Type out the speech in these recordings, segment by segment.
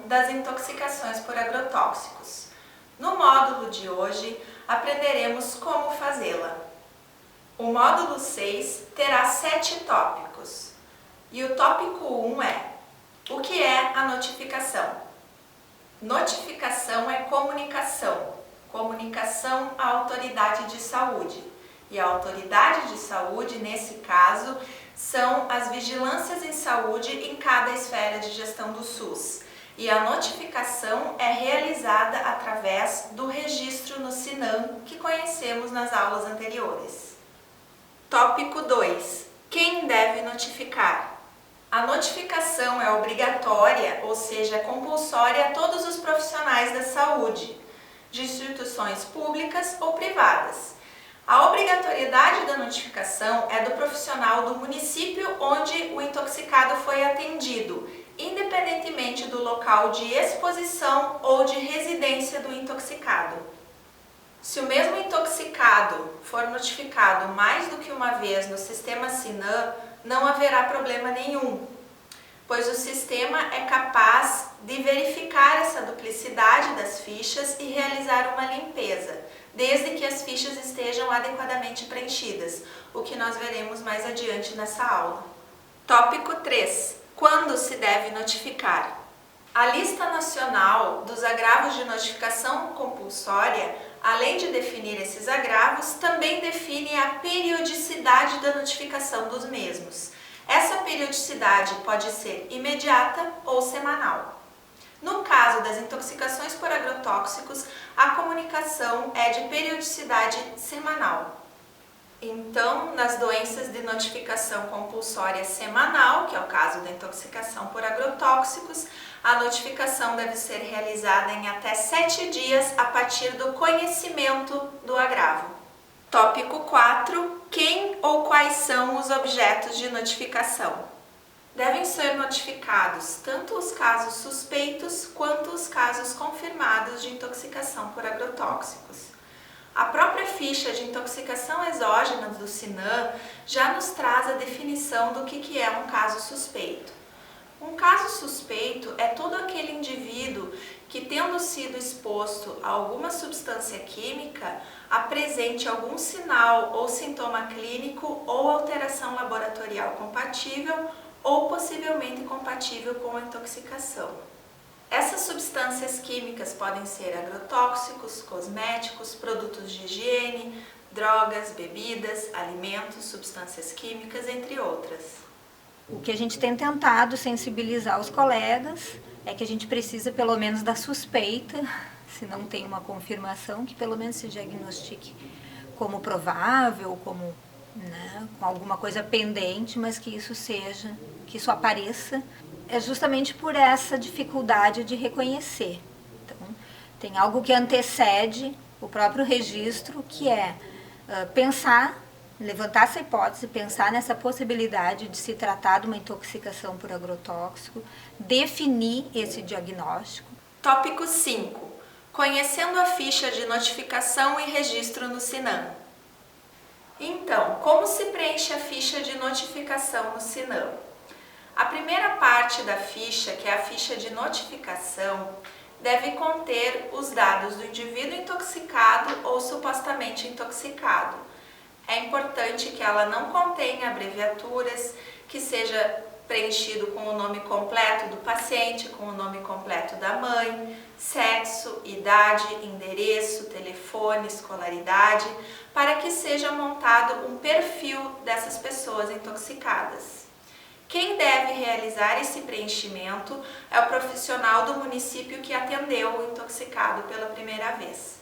das intoxicações por agrotóxicos. No módulo de hoje, aprenderemos como fazê-la. O módulo 6 terá 7 tópicos. E o tópico 1 é: o que é a notificação? Notificação é comunicação. Comunicação à autoridade de saúde. E a autoridade de saúde, nesse caso, são as vigilâncias em saúde em cada esfera de gestão do SUS. E a notificação é realizada através do registro no SINAM, que conhecemos nas aulas anteriores. Tópico 2. Quem deve notificar? A notificação é obrigatória, ou seja, compulsória a todos os profissionais da saúde, de instituições públicas ou privadas. A obrigatoriedade da notificação é do profissional do município onde o intoxicado foi atendido, independentemente do local de exposição ou de residência do intoxicado. Se o mesmo intoxicado for notificado mais do que uma vez no sistema SINAM, não haverá problema nenhum, pois o sistema é capaz de verificar essa duplicidade das fichas e realizar uma limpeza, desde que as fichas estejam adequadamente preenchidas, o que nós veremos mais adiante nessa aula. Tópico 3. Quando se deve notificar? A lista nacional dos agravos de notificação compulsória, além de definir esses agravos, também define a periodicidade da notificação dos mesmos. Essa periodicidade pode ser imediata ou semanal. No caso das intoxicações por agrotóxicos, a comunicação é de periodicidade semanal. Então, nas doenças de notificação compulsória semanal, que é o caso da intoxicação por agrotóxicos, a notificação deve ser realizada em até 7 dias a partir do conhecimento do agravo. Tópico 4. Quem ou quais são os objetos de notificação? Devem ser notificados tanto os casos suspeitos quanto os casos confirmados de intoxicação por agrotóxicos. A própria ficha de intoxicação exógena do SINAM já nos traz a definição do que é um caso suspeito. Um caso suspeito é todo aquele indivíduo que, tendo sido exposto a alguma substância química, apresente algum sinal ou sintoma clínico ou alteração laboratorial compatível ou possivelmente compatível com a intoxicação. Essas substâncias químicas podem ser agrotóxicos, cosméticos, produtos de higiene, drogas, bebidas, alimentos, substâncias químicas, entre outras. O que a gente tem tentado sensibilizar os colegas é que a gente precisa pelo menos da suspeita, se não tem uma confirmação, que pelo menos se diagnostique como provável, como com alguma coisa pendente, mas que isso apareça. É justamente por essa dificuldade de reconhecer. Então, tem algo que antecede o próprio registro, que é pensar, levantar essa hipótese, pensar nessa possibilidade de se tratar de uma intoxicação por agrotóxico, definir esse diagnóstico. Tópico 5. Conhecendo a ficha de notificação e registro no SINAM. Então, como se preenche a ficha de notificação no SINAM? A primeira parte da ficha, que é a ficha de notificação, deve conter os dados do indivíduo intoxicado ou supostamente intoxicado. É importante que ela não contenha abreviaturas, que seja preenchido com o nome completo do paciente, com o nome completo da mãe, sexo, idade, endereço, telefone, escolaridade, para que seja montado um perfil dessas pessoas intoxicadas. Quem deve realizar esse preenchimento é o profissional do município que atendeu o intoxicado pela primeira vez.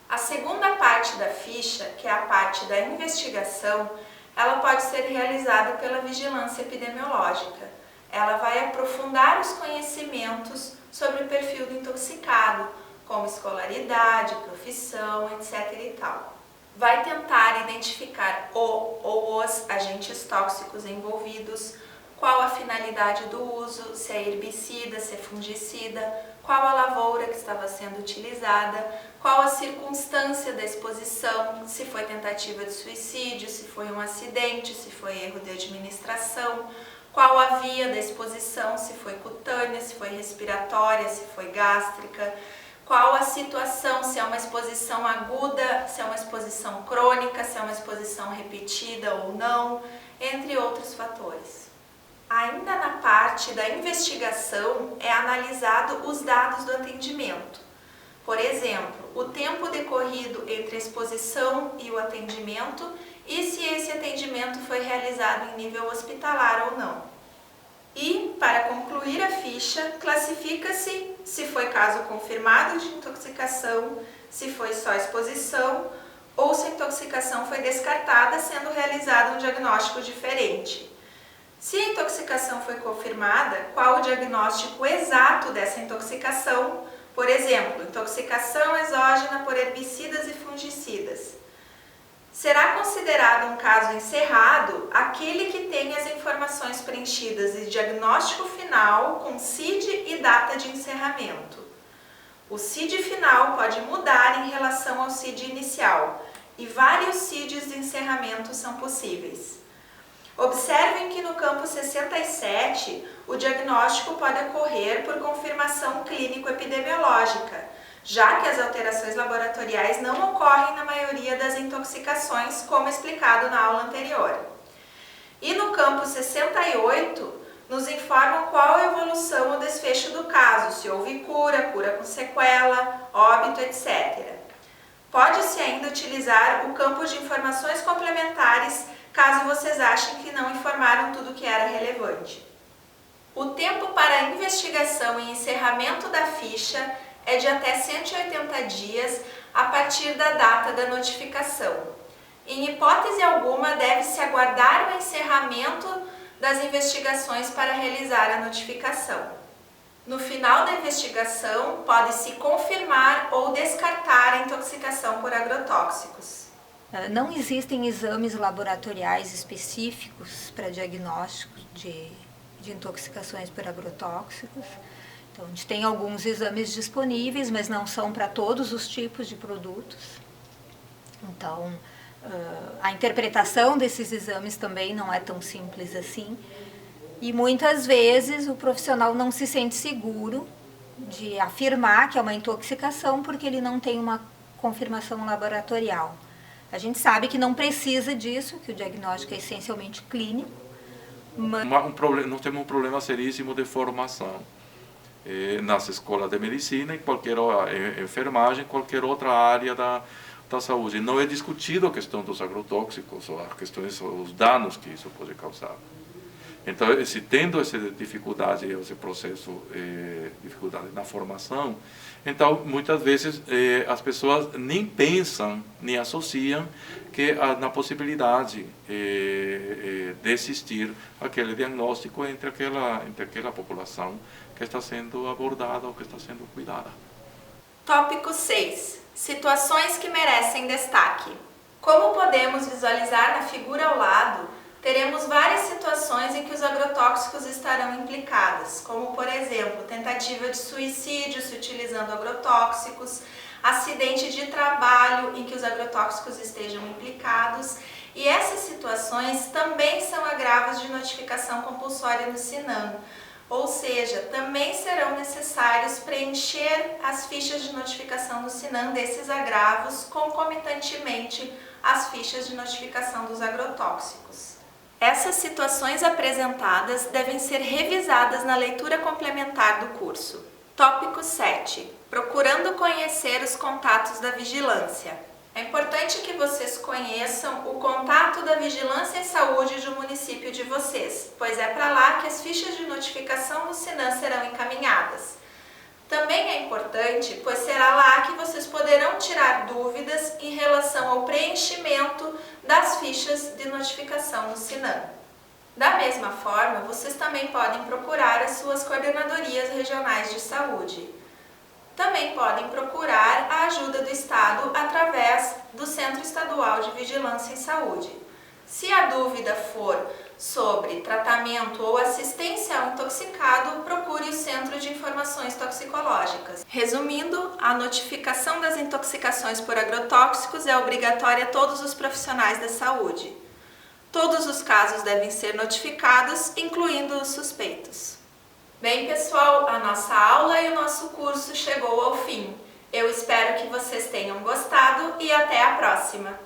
A segunda parte da ficha, que é a parte da investigação, ela pode ser realizada pela vigilância epidemiológica. Ela vai aprofundar os conhecimentos sobre o perfil do intoxicado, como escolaridade, profissão, etc. e tal. Vai tentar identificar o ou os agentes tóxicos envolvidos, qual a finalidade do uso, se é herbicida, se é fungicida, qual a lavoura que estava sendo utilizada, qual a circunstância da exposição, se foi tentativa de suicídio, se foi um acidente, se foi erro de administração, qual a via da exposição, se foi cutânea, se foi respiratória, se foi gástrica, qual a situação, se é uma exposição aguda, se é uma exposição crônica, se é uma exposição repetida ou não, entre outros fatores. Ainda na parte da investigação é analisado os dados do atendimento. Por exemplo, o tempo decorrido entre a exposição e o atendimento e se esse atendimento foi realizado em nível hospitalar ou não. E, para concluir a ficha, classifica-se se foi caso confirmado de intoxicação, se foi só exposição ou se a intoxicação foi descartada, sendo realizado um diagnóstico diferente. Se a intoxicação foi confirmada, qual o diagnóstico exato dessa intoxicação? Por exemplo, intoxicação exógena por herbicidas e fungicidas. Será considerado um caso encerrado aquele que tem as informações preenchidas de diagnóstico final com CID e data de encerramento. O CID final pode mudar em relação ao CID inicial e vários CIDs de encerramento são possíveis. Observem que no campo 67 o diagnóstico pode ocorrer por confirmação clínico-epidemiológica, já que as alterações laboratoriais não ocorrem na maioria das intoxicações, como explicado na aula anterior. E no campo 68, nos informam qual a evolução ou desfecho do caso, se houve cura, cura com sequela, óbito, etc. Pode-se ainda utilizar o campo de informações complementares, caso vocês achem que não informaram tudo o que era relevante. O tempo para a investigação e encerramento da ficha é de até 180 dias a partir da data da notificação. Em hipótese alguma, deve-se aguardar o encerramento das investigações para realizar a notificação. No final da investigação, pode-se confirmar ou descartar a intoxicação por agrotóxicos. Não existem exames laboratoriais específicos para diagnóstico de intoxicações por agrotóxicos. Então, a gente tem alguns exames disponíveis, mas não são para todos os tipos de produtos. Então, a interpretação desses exames também não é tão simples assim. E muitas vezes o profissional não se sente seguro de afirmar que é uma intoxicação porque ele não tem uma confirmação laboratorial. A gente sabe que não precisa disso, que o diagnóstico é essencialmente clínico. Mas... Nós temos um problema seríssimo de formação. Nas escolas de medicina, em qualquer enfermagem, qualquer outra área da saúde. Não é discutido a questão dos agrotóxicos, ou as questões, os danos que isso pode causar. Então, se tendo essa dificuldade, esse processo, dificuldade na formação, então, muitas vezes, as pessoas nem pensam, nem associam na possibilidade de existir aquele diagnóstico entre aquela população que está sendo abordada ou que está sendo cuidada. Tópico 6. Situações que merecem destaque. Como podemos visualizar na figura ao lado, teremos várias situações em que os agrotóxicos estarão implicados, como, por exemplo, tentativa de suicídio se utilizando agrotóxicos, acidente de trabalho em que os agrotóxicos estejam implicados, e essas situações também são agravos de notificação compulsória no SINAM, ou seja, também serão necessários preencher as fichas de notificação no SINAM desses agravos concomitantemente às fichas de notificação dos agrotóxicos. Essas situações apresentadas devem ser revisadas na leitura complementar do curso. Tópico 7. Procurando conhecer os contatos da vigilância. É importante que vocês conheçam o contato da Vigilância em Saúde do município de vocês, pois é para lá que as fichas de notificação no SINAM serão encaminhadas. Também é importante, pois será lá que vocês poderão tirar dúvidas em relação ao preenchimento das fichas de notificação no SINAM. Da mesma forma, vocês também podem procurar as suas coordenadorias regionais de saúde. Também podem procurar a ajuda do Estado através do Centro Estadual de Vigilância em Saúde. Se a dúvida for sobre tratamento ou assistência ao intoxicado, procure o Centro de Informações Toxicológicas. Resumindo, a notificação das intoxicações por agrotóxicos é obrigatória a todos os profissionais da saúde. Todos os casos devem ser notificados, incluindo os suspeitos. Bem, pessoal, a nossa aula e o nosso curso chegou ao fim. Eu espero que vocês tenham gostado e até a próxima!